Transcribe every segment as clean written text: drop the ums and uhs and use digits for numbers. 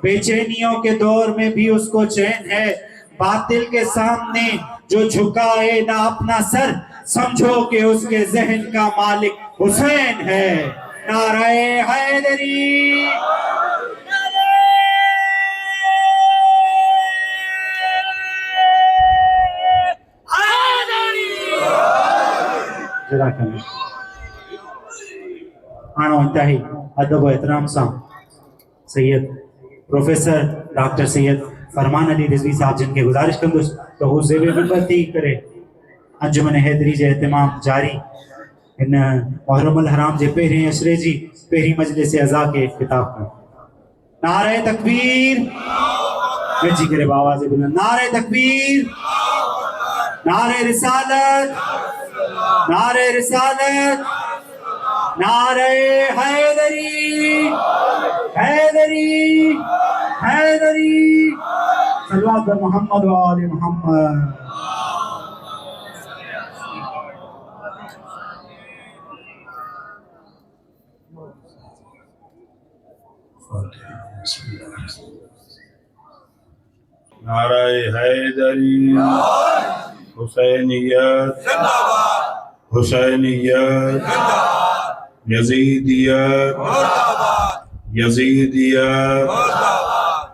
بے چینیوں کے دور میں بھی اس کو چین ہے، باطل کے سامنے جو جھکائے نہ اپنا سر، سمجھو کہ اس کے ذہن کا مالک حسین ہے۔ نعرہ حیدری، آنو انتہائی ادب و احترام سے سید پروفیسر ڈاکٹر سید فرمان علی رضوی صاحب جن کے گزارش کندس تو وہ زیب منبر کرے انجمن حیدری جے اہتمام جاری ان محرم الحرام جے پہریں اشرے جی پہری مجلس اعزا کے خطاب کر۔ نعرہ تکبیر، ویجی کرے باواز بلند، نعرہ تکبیر، نعرہ رسالت، نعرہ رسالت، نعرہ حیدری، حیدری، حیدری، صلوات بر محمد و آل محمد۔ نعرہ حیدری، حسینیت، حسینیت، یزیدیت، یزیدیت،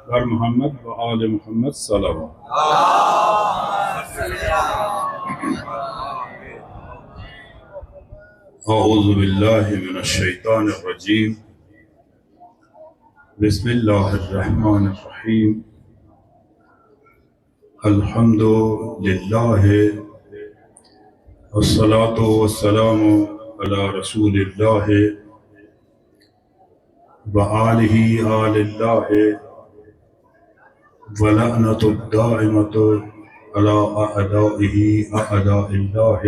بر محمد و آل محمد صلوات۔ اعوذ باللہ من الشیطان الرجیم، بسم اللہ الرحمن الرحیم، الحمد للہ والصلاة والسلام علی رسول اللہ وآلہ آل اللہ ولعنۃ الدائمۃ علی اعدائہ اعداء اللہ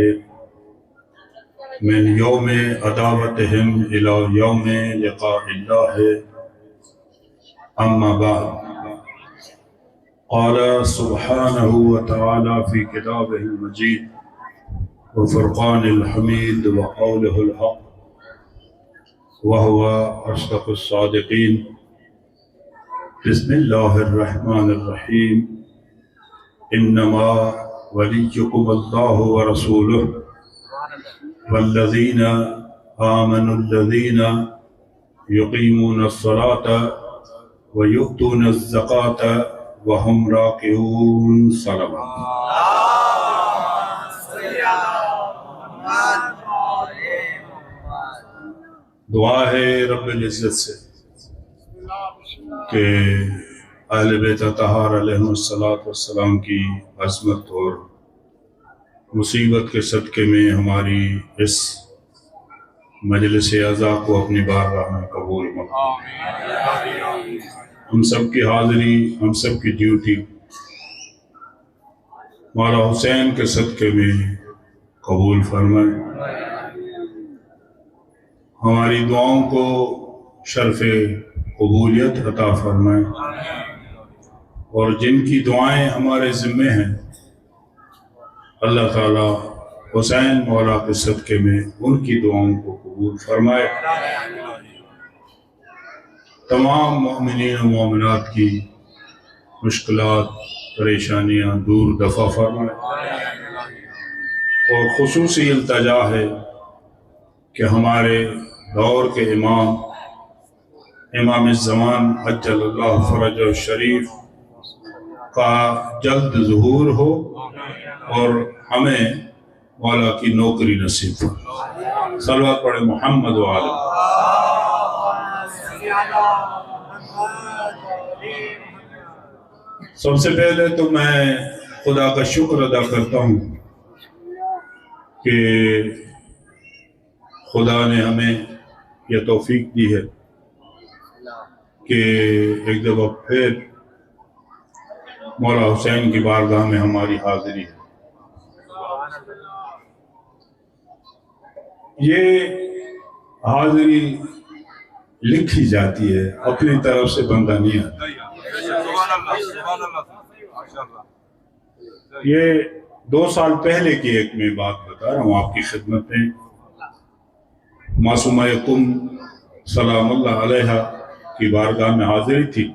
من یوم عداوتہم الی یوم لقاء اللہ، اما بعد، قال سبحانہ وتعالی فی کتابہ المجید وفرقان الحمید وقولہ الحق وهو أصدق الصادقين، بسم الله الرحمن الرحيم، إنما وليكم الله ورسوله والذين آمنوا الذين يقيمون الصلاة ويؤتون الزكاة وهم راكعون صلوات۔ دعا ہے رب العزت سے کہ اہل بیت اطہار علیہ السلام کی عظمت اور مصیبت کے صدقے میں ہماری اس مجلس اعزا کو اپنی بارگاہ میں قبول فرمائے۔ ہم سب کی حاضری، ہم سب کی ڈیوٹی مولا حسین کے صدقے میں قبول فرمائے، ہماری دعاؤں کو شرف قبولیت عطا فرمائے، اور جن کی دعائیں ہمارے ذمے ہیں اللہ تعالیٰ حسین مولا کے صدقے میں ان کی دعاؤں کو قبول فرمائے، تمام مؤمنین و مومنات کی مشکلات پریشانیاں دور دفع فرمائے، اور خصوصی التجا ہے کہ ہمارے دور کے امام الزمان عجل اللہ فرج الشریف کا جلد ظہور ہو اور ہمیں مولا کی نوکری نصیب ہو۔ صلوات پڑھے محمد و آل۔ سب سے پہلے تو میں خدا کا شکر ادا کرتا ہوں کہ خدا نے ہمیں یہ توفیق دی ہے کہ ایک دفعہ پھر مولا حسین کی بارگاہ میں ہماری حاضری ہے۔ یہ حاضری لکھی جاتی ہے، اپنی طرف سے بندہ نہیں آتا۔ یہ 2 سال پہلے کی ایک میں بات بتا رہا ہوں آپ کی خدمت میں۔ معصومہ قم سلام اللہ علیہ کی بارگاہ میں حاضری تھی،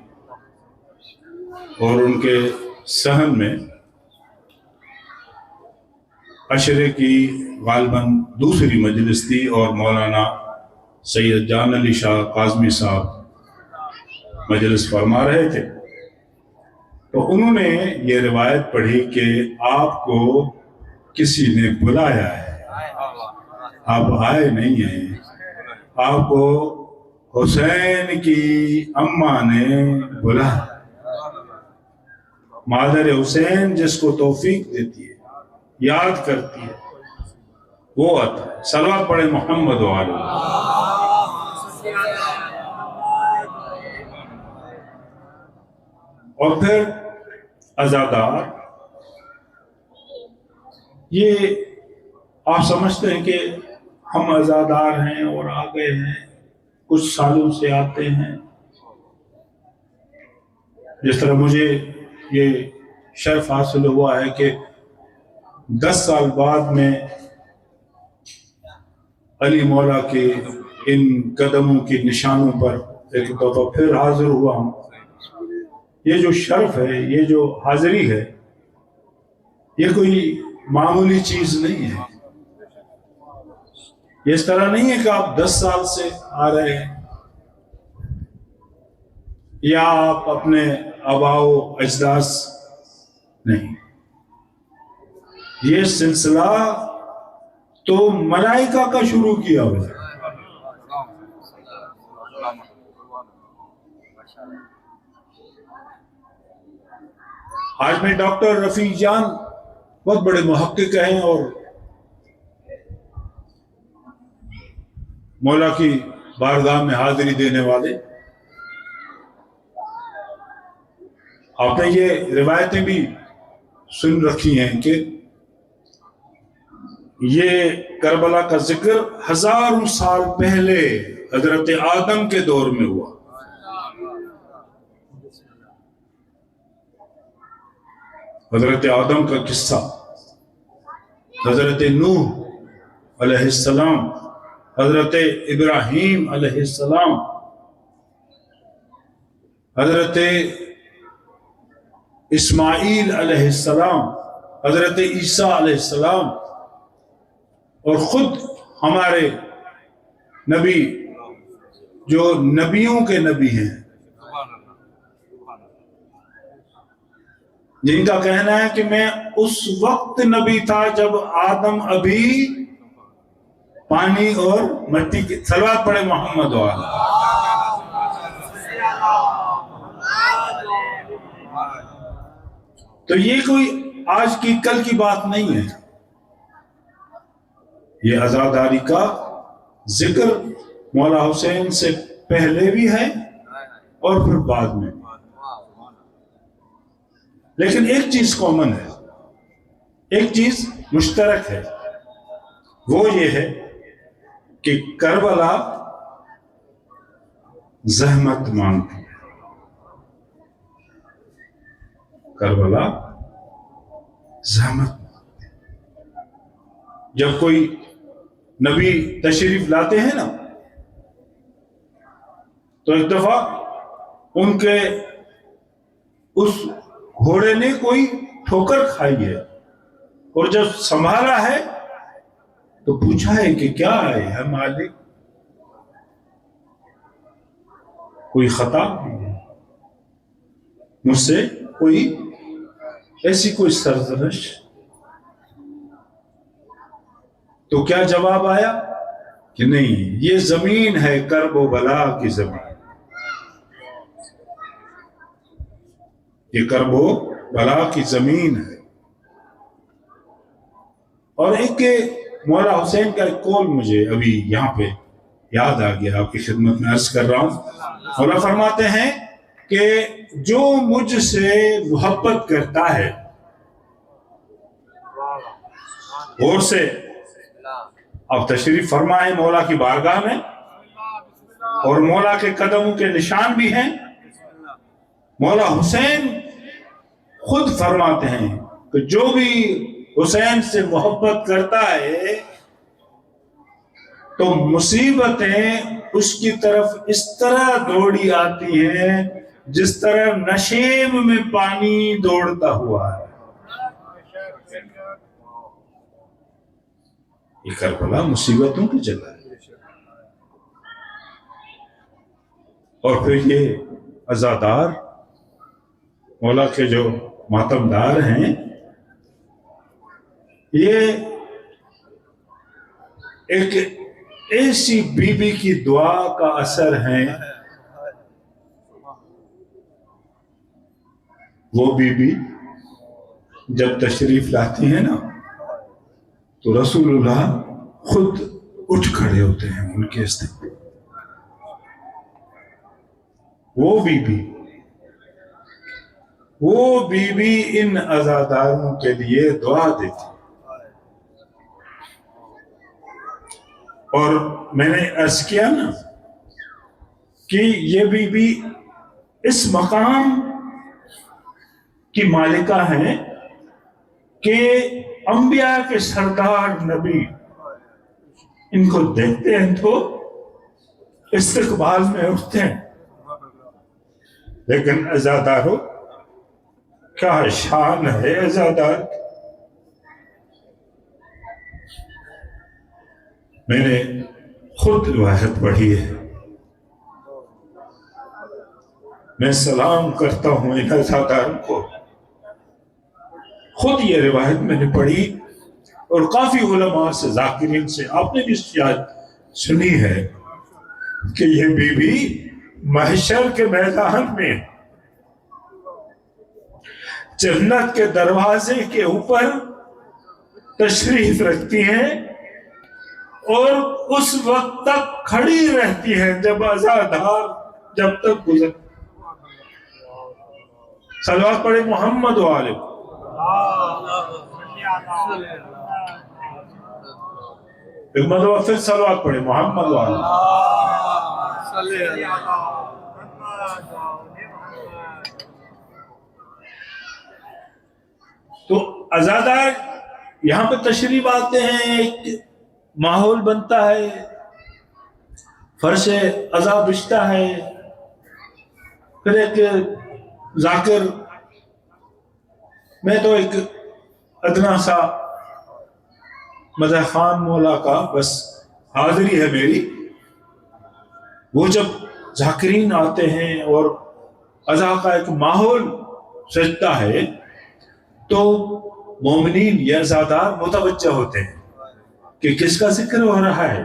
اور ان کے صحن میں عشرے کی غالباً دوسری مجلس تھی اور مولانا سید جان علی شاہ قاظمی صاحب مجلس فرما رہے تھے، تو انہوں نے یہ روایت پڑھی کہ آپ کو کسی نے بلایا ہے، آپ آئے نہیں ہیں، آپ کو حسین کی اماں نے بلایا۔ مادر حسین جس کو توفیق دیتی ہے، یاد کرتی ہے، وہ آتا ہے۔ صلوات پڑھے محمد و آلہ۔ اور پھر عزادار، یہ آپ سمجھتے ہیں کہ ہم عزادار ہیں اور آ گئے ہیں، کچھ سالوں سے آتے ہیں۔ جس طرح مجھے یہ شرف حاصل ہوا ہے کہ 10 سال بعد میں علی مولا کے ان قدموں کے نشانوں پر ایک دفعہ پھر حاضر ہوا ہوں۔ یہ جو شرف ہے، یہ جو حاضری ہے، یہ کوئی معمولی چیز نہیں ہے۔ یہ اس طرح نہیں ہے کہ آپ 10 سال سے آ رہے ہیں یا آپ اپنے آباء و اجداد، نہیں، یہ سلسلہ تو ملائکہ کا شروع کیا ہوا ہے۔ آج میں ڈاکٹر رفیق جان بہت بڑے محقق ہیں اور مولا کی بارگاہ میں حاضری دینے والے۔ آپ نے یہ روایتیں بھی سن رکھی ہیں کہ یہ کربلا کا ذکر 1000 سال پہلے حضرت آدم کے دور میں ہوا۔ حضرت آدم کا قصہ، حضرت نوح علیہ السلام، حضرت ابراہیم علیہ السلام، حضرت اسماعیل علیہ السلام، حضرت عیسیٰ علیہ السلام، اور خود ہمارے نبی جو نبیوں کے نبی ہیں، جن کا کہنا ہے کہ میں اس وقت نبی تھا جب آدم ابھی پانی اور مٹی کی۔ صلوات پڑھے محمد و آلہ۔ تو یہ کوئی آج کی کل کی بات نہیں ہے، یہ عزاداری کا ذکر مولا حسین سے پہلے بھی ہے اور پھر بعد میں بھی۔ لیکن ایک چیز کامن ہے، ایک چیز مشترک ہے، وہ یہ ہے کہ کربلا زحمت مانگتی ہے۔ کربلا زحمت مانگتی ہے۔ جب کوئی نبی تشریف لاتے ہیں نا، تو ایک دفعہ ان کے اس گھوڑے نے کوئی ٹھوکر کھائی ہے، اور جب سنبھالا ہے تو پوچھا ہے کہ کیا ہے مالک، کوئی خطا ہوئی ہے مجھ سے، کوئی ایسی کوئی سرزنش؟ تو کیا جواب آیا کہ نہیں، یہ زمین ہے کرب و بلا کی زمین، یہ کرب و بلا کی زمین ہے۔ اور ایک مولا حسین کا ایک قول مجھے ابھی یہاں پہ یاد آ گیا، آپ کی خدمت میں عرض کر رہا ہوں۔ مولا فرماتے ہیں کہ جو مجھ سے محبت کرتا ہے، غور سے اب تشریف فرما ہے مولا کی بارگاہ میں، اور مولا کے قدموں کے نشان بھی ہیں۔ مولا حسین خود فرماتے ہیں کہ جو بھی حسین سے محبت کرتا ہے تو مصیبتیں اس کی طرف اس طرح دوڑی آتی ہیں جس طرح نشیب میں پانی دوڑتا ہوا ہے. یہ کربلا مصیبتوں کی جگہ ہے. اور پھر یہ عزادار مولا کے جو ماتمدار ہیں، یہ ایک ایسی بی بی کی دعا کا اثر ہے. وہ بی بی جب تشریف لاتی ہے نا تو رسول اللہ خود اٹھ کھڑے ہوتے ہیں ان کے استقبال. وہ بی بی ان عزاداروں کے لیے دعا دیتی. اور میں نے عرض کیا نا کہ یہ بی بی اس مقام کی مالکہ ہیں کہ انبیاء کے سردار نبی ان کو دیکھتے ہیں تو استقبال میں اٹھتے ہیں. لیکن عزاداروں کیا شان ہے عزادار. میں نے خود روایت پڑھی ہے. میں سلام کرتا ہوں ان عزاداروں کو. خود یہ روایت میں نے پڑھی اور کافی علماء سے، ذاکرین سے آپ نے بھی شاید سنی ہے کہ یہ بی بی محشر کے میدان میں جنت کے دروازے کے اوپر تشریف رکھتی ہیں اور اس وقت تک کھڑی رہتی ہیں جب عزادار جب تک گزر. صلوات پڑھے محمد و آلہ. ایک مرتبہ پھر صلوات پڑھے محمد و آلہ. تو عزادار یہاں پہ تشریف آتے ہیں، ایک ماحول بنتا ہے، فرش عزا بچتا ہے. پھر ایک ذاکر، میں تو ایک ادنا سا مدح خان مولا کا بس حاضری ہے میری. وہ جب ذاکرین آتے ہیں اور عزا کا ایک ماحول سجتا ہے تو مومنین یا عزادار متوجہ ہوتے ہیں کہ کس کا ذکر ہو رہا ہے.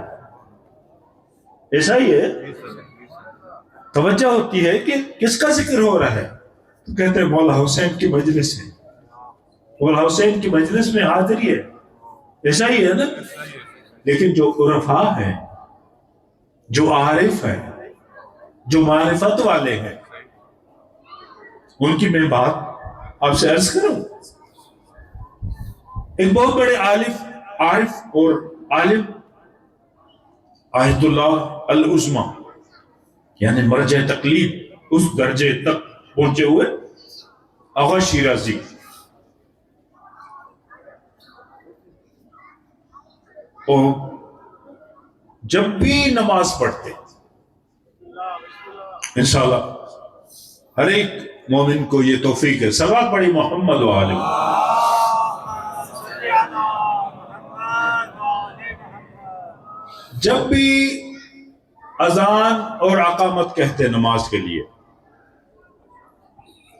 ایسا ہی ہے، توجہ ہوتی ہے کہ کس کا ذکر ہو رہا ہے. تو کہتے ہیں مولا حسین کی مجلس ہے، مولا حسین کی مجلس میں حاضری ہے. ایسا ہی ہے نا. لیکن جو عرفاء ہیں، جو عارف ہیں، جو معرفت والے ہیں، ان کی میں بات آپ سے عرض کروں. ایک بہت بڑے عارف اور عالم، آیت اللہ العظمی یعنی مرجع تقلید، اس درجے تک پہنچے ہوئے آغا شیرازی، اور جب بھی نماز پڑھتے انشاءاللہ ہر ایک مومن کو یہ توفیق ہے. صلوات پڑھی محمد و آلہ. جب بھی اذان اور اقامت کہتے نماز کے لیے،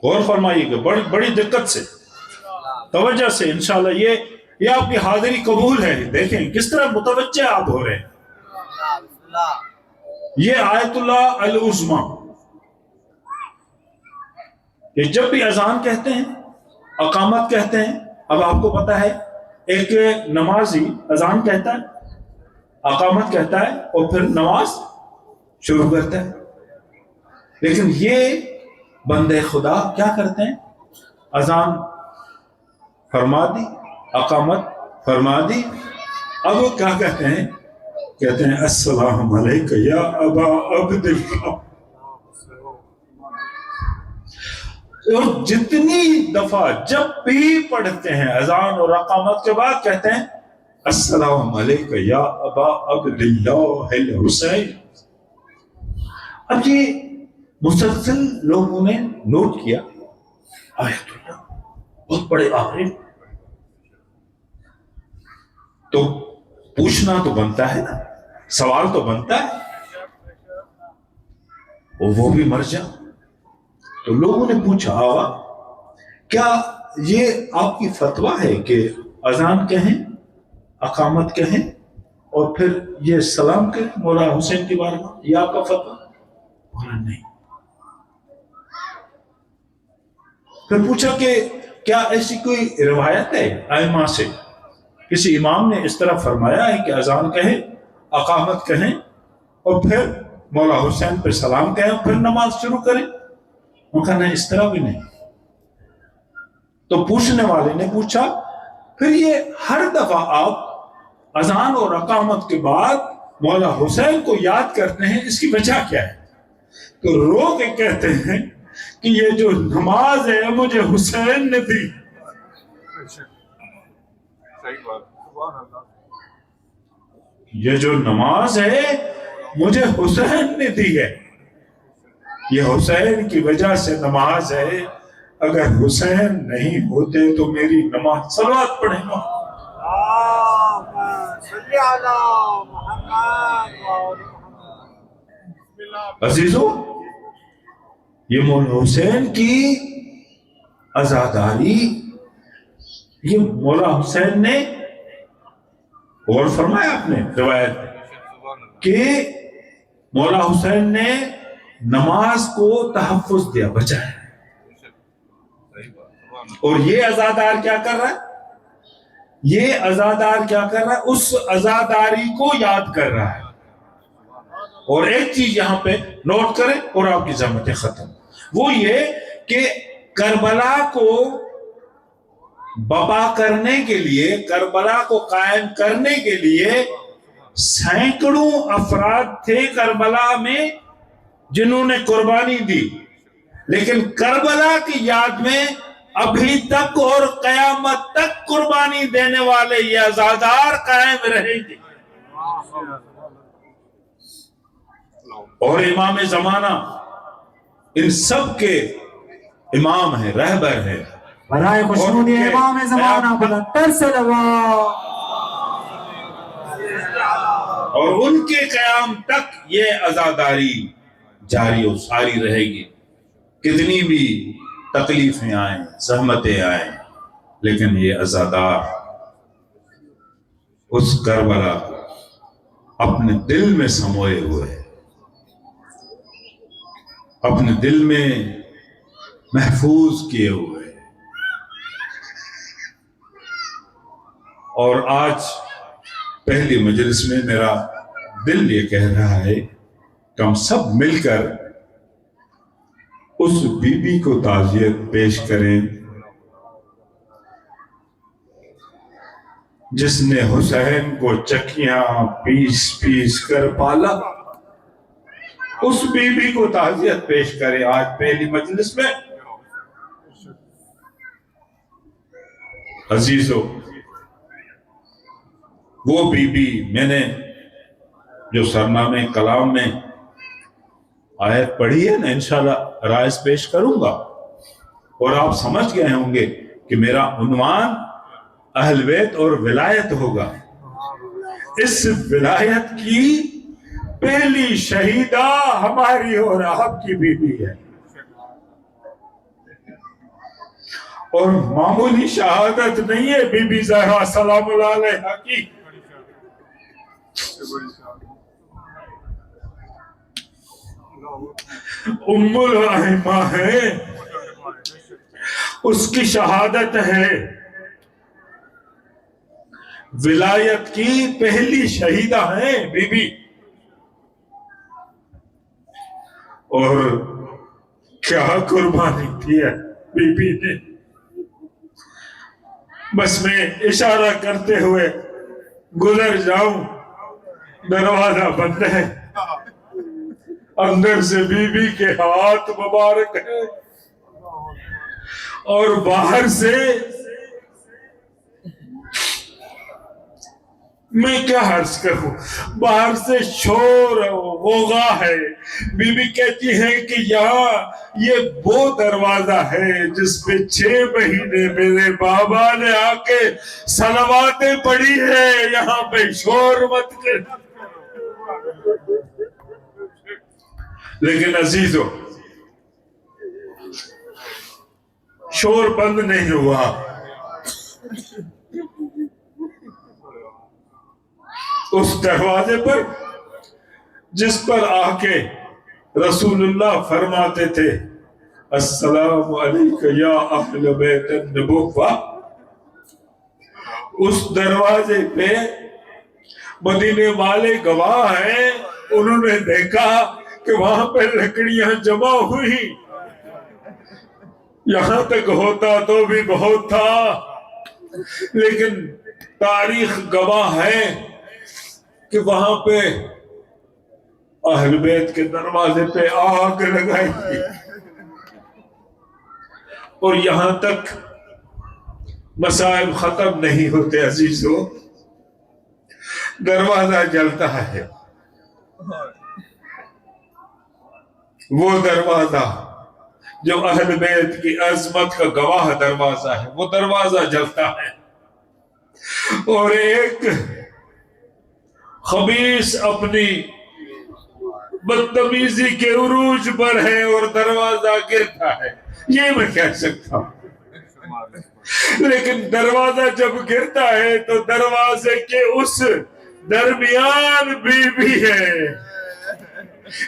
غور فرمائیے گا بڑی دقت سے، توجہ سے. انشاءاللہ یہ آپ کی حاضری قبول ہے. دیکھیں کس طرح متوجہ آپ ہو رہے ہیں. یہ آیت اللہ العظمی، کہ جب بھی اذان کہتے ہیں، اقامت کہتے ہیں. اب آپ کو پتا ہے ایک نمازی اذان کہتا ہے، اقامت کہتا ہے اور پھر نماز شروع کرتا ہے. لیکن یہ بندے خدا کیا کرتے ہیں؟ اذان فرما دی، اقامت فرما دی، اب وہ کیا کہتے ہیں؟ کہتے ہیں السلام علیکہ یا ابا عبداللہ. اور جتنی دفعہ جب بھی پڑھتے ہیں اذان اور اقامت کے بعد کہتے ہیں السلام علیکہ یا ابا عبداللہ الحسین. اب یہ مسلسل لوگوں نے نوٹ کیا آیت اللہ بہت بڑے عالم، تو پوچھنا تو بنتا ہے نا، سوال تو بنتا ہے، اور وہ بھی مر جا۔ تو لوگوں نے پوچھا کیا یہ آپ کی فتویٰ ہے کہ اذان کہیں، اقامت کہیں اور پھر یہ سلام کریں مولا حسین کی بارگاہ، یہ آپ کا فتویٰ؟ بولا نہیں۔ پھر پوچھا کہ کیا ایسی کوئی روایت ہے ائمہ سے، کسی امام نے اس طرح فرمایا ہے کہ اذان کہیں، اقامت کہیں اور پھر مولا حسین پہ سلام کہیں اور پھر نماز شروع کریں؟ انہوں نے کہا نہیں، اس طرح بھی نہیں۔ تو پوچھنے والے نے پوچھا پھر یہ ہر دفعہ آپ اذان اور اقامت کے بعد مولا حسین کو یاد کرتے ہیں، اس کی وجہ کیا ہے؟ تو رو کے کہتے ہیں کہ یہ جو نماز ہے مجھے حسین نے دی۔ یہ جو نماز ہے مجھے حسین نے دی ہے، یہ حسین کی وجہ سے نماز ہے، اگر حسین نہیں ہوتے تو میری نماز، صلوات پڑھیں گا۔ عزیزو، یہ مولا حسین کی عزاداری، یہ مولا حسین نے اور فرمایا اپنے روایت کہ مولا حسین نے نماز کو تحفظ دیا، بچایا، اور یہ عزادار کیا کر رہا ہے؟ یہ عزادار کیا کر رہا ہے؟ اس عزاداری کو یاد کر رہا ہے۔ اور ایک چیز یہاں پہ نوٹ کریں اور آپ کی زحمتیں ختم، وہ یہ کہ کربلا کو بپا کرنے کے لیے، کربلا کو قائم کرنے کے لیے سینکڑوں افراد تھے کربلا میں جنہوں نے قربانی دی، لیکن کربلا کی یاد میں ابھی تک اور قیامت تک قربانی دینے والے یہ عزادار قائم رہیں گے۔ اور امام زمانہ ان سب کے امام ہیں، رہبر ہیں، برائے خوشنودی امام زمانہ بلندتر صلوات، اور ان کے قیام تک یہ عزاداری جاری و ساری رہے گی، کتنی بھی تکلیفیں آئیں، زحمتیں آئیں، لیکن یہ عزادار اس کربلا کو اپنے دل میں سموئے ہوئے، اپنے دل میں محفوظ کیے ہوئے۔ اور آج پہلی مجلس میں میرا دل یہ کہہ رہا ہے کہ ہم سب مل کر اس بی بی کو تعزیت پیش کریں جس نے حسین کو چکیاں پیس پیس کر پالا، اس بی بی کو تعزیت پیش کریں آج پہلی مجلس میں۔ عزیزو، وہ بی بی میں نے جو سرنامے کلام میں آیت پڑھی ہے نا، انشاءاللہ رائز پیش کروں گا، اور آپ سمجھ گئے ہوں گے کہ میرا عنوان اہل بیت اور ولایت ہوگا۔ اس ولایت کی پہلی شہیدہ ہماری اور آپ کی بی بی ہے، اور معمولی شہادت نہیں ہے بی بی زہرا سلام اللہ علیہا کی۔ ام الائمہ ہے، اس کی شہادت ہے، ولایت کی پہلی شہیدہ ہے بی بی۔ اور کیا قربانی دی ہے بی بی نے۔ بس میں اشارہ کرتے ہوئے گزر جاؤں، دروازہ بند ہے، اندر سے بی بی کے ہاتھ مبارک ہے اور باہر سے میں کیا عرض کروں، باہر سے شور غوغا ہے۔ بی بی کہتی ہے کہ یہاں یہ وہ دروازہ ہے جس پہ 6 مہینے میرے بابا نے آ کے صلواتیں پڑھی ہے، یہاں پہ شور مت کر۔ لیکن عزیزو، شور بند نہیں ہوا۔ اس دروازے پر جس پر آ کے رسول اللہ فرماتے تھے السلام علیکم یا اہل بیت النبوہ، اس دروازے پہ مدینے والے گواہ ہیں، انہوں نے دیکھا کہ وہاں پہ لکڑیاں جمع ہوئی، یہاں تک ہوتا تو بھی بہت تھا، لیکن تاریخ گواہ ہے کہ وہاں پہ اہل بیت کے دروازے پہ آگ لگائی تھی، اور یہاں تک مسائل ختم نہیں ہوتے عزیزو، دروازہ جلتا ہے۔ وہ دروازہ جو اہل بیت کی عظمت کا گواہ دروازہ ہے، وہ دروازہ جلتا ہے، اور ایک خبیث اپنی بدتمیزی کے عروج پر ہے اور دروازہ گرتا ہے، یہ میں کہہ سکتا ہوں۔ لیکن دروازہ جب گرتا ہے تو دروازے کے اس درمیان بی ہے،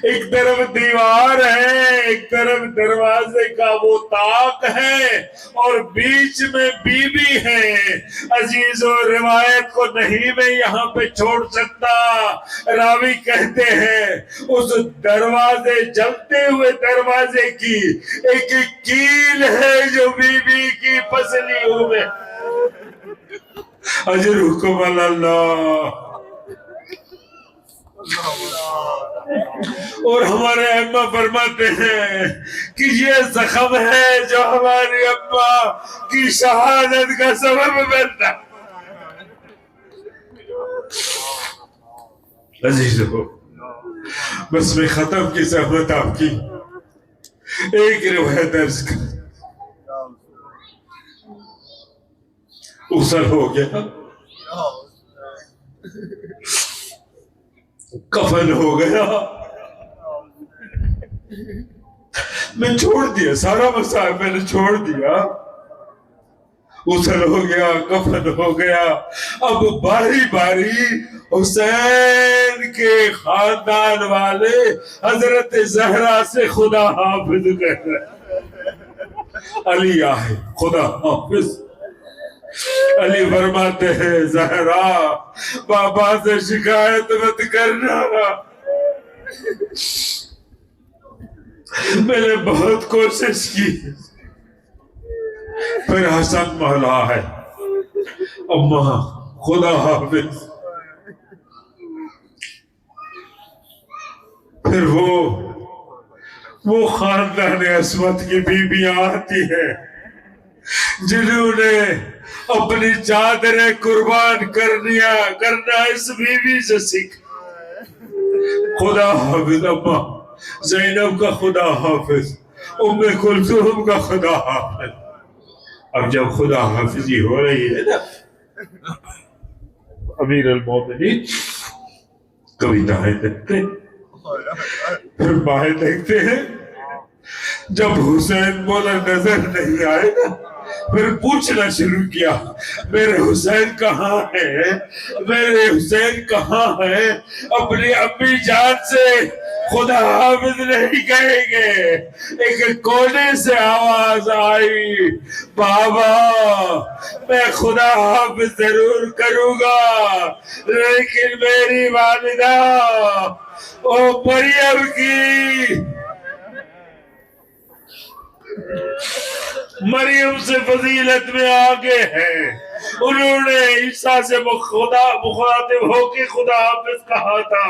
ایک طرف دیوار ہے، ایک طرف دروازے کا وہ طاق ہے، اور بیچ میں بی ہے۔ عزیزو، روایت کو نہیں میں یہاں پہ چھوڑ سکتا، راوی کہتے ہیں اس دروازے، جلتے ہوئے دروازے کی ایک کیل ہے جو بی کی پسلیوں میں۔ اجرکم اللہ۔ اور ہمارے اماں فرماتے ہیں کہ یہ زخم ہے جو ہماری اماں کی شہادت کا سبب بنتا۔ عزیزو، بس میں ختم کی زحمت آپ کی ایک روایت درج کر، غسل ہو گیا، کفن ہو گیا، میں چھوڑ دیا سارا مسائل، میں نے چھوڑ دیا، غسل ہو گیا، کفن ہو گیا، اب باری باری حسین کے خاندان والے حضرت زہرا سے خدا حافظ کہہ رہے، علی آئے، خدا حافظ۔ علی فرماتے ہیں زہرا بابا سے شکایت مت کرنا، میں نے بہت کوشش کی، پھر حسن مولا ہے، اماں خدا حافظ۔ پھر وہ خاندان عصمت کی بیویاں آتی ہیں جنہوں نے اپنی چادریں قربان کرنا اس بیوی سے سیکھا۔ خدا حافظ اماں زینب کا خدا حافظ، ام کلثوم کا خدا حافظ۔ اب جب خدا حافظی ہو رہی ہے نا، امیر المومنین کبھی دائیں دیکھتے پھر بائیں دیکھتے ہیں، جب حسین مولا نظر نہیں آئے نا، پھر پوچھنا شروع کیا میرے حسین کہاں ہے، میرے حسین کہاں ہے۔ اپنی امی جان سے خدا حافظ نہیں کہیں گے، ایک کونے سے آواز آئی بابا میں خدا حافظ ضرور کروں گا، لیکن میری والدہ او مریم کی، مریم سے فضیلت میں آگے ہے، انہوں نے عیسیٰ سے مخاطب ہو کے خدا حافظ کہا تھا،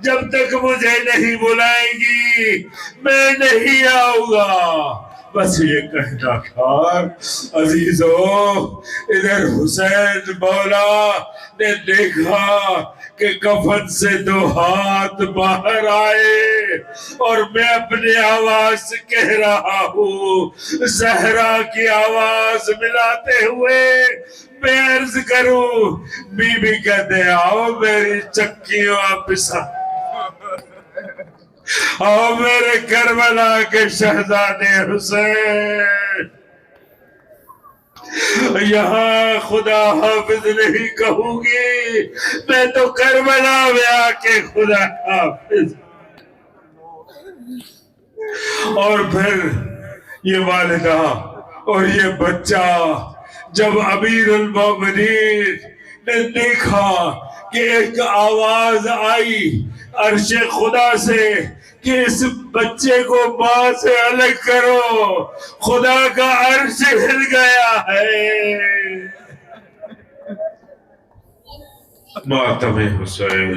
جب تک مجھے نہیں بلائیں گی میں نہیں آؤں گا۔ بس یہ کہنا تھا عزیزو، ادھر حسین مولا نے دیکھا کہ کفن سے 2 ہاتھ باہر آئے اور میں اپنی آواز سے کہہ رہا ہوں، زہرا کی آواز ملاتے ہوئے میں عرض کروں، بی بی کہتے آؤ میری چکیوں پسا، آؤ میرے کربلا کے شہزادے حسین، یہاں خدا حافظ نہیں کہوں گی، میں تو کربلا میں آ کے خدا حافظ۔ اور پھر یہ والدہ اور یہ بچہ جب امیر المومنین نے دیکھا کہ ایک آواز آئی عرش خدا سے کہ اس بچے کو ماں سے الگ کرو، خدا کا عرش ہل گیا ہے۔ ماتم حسین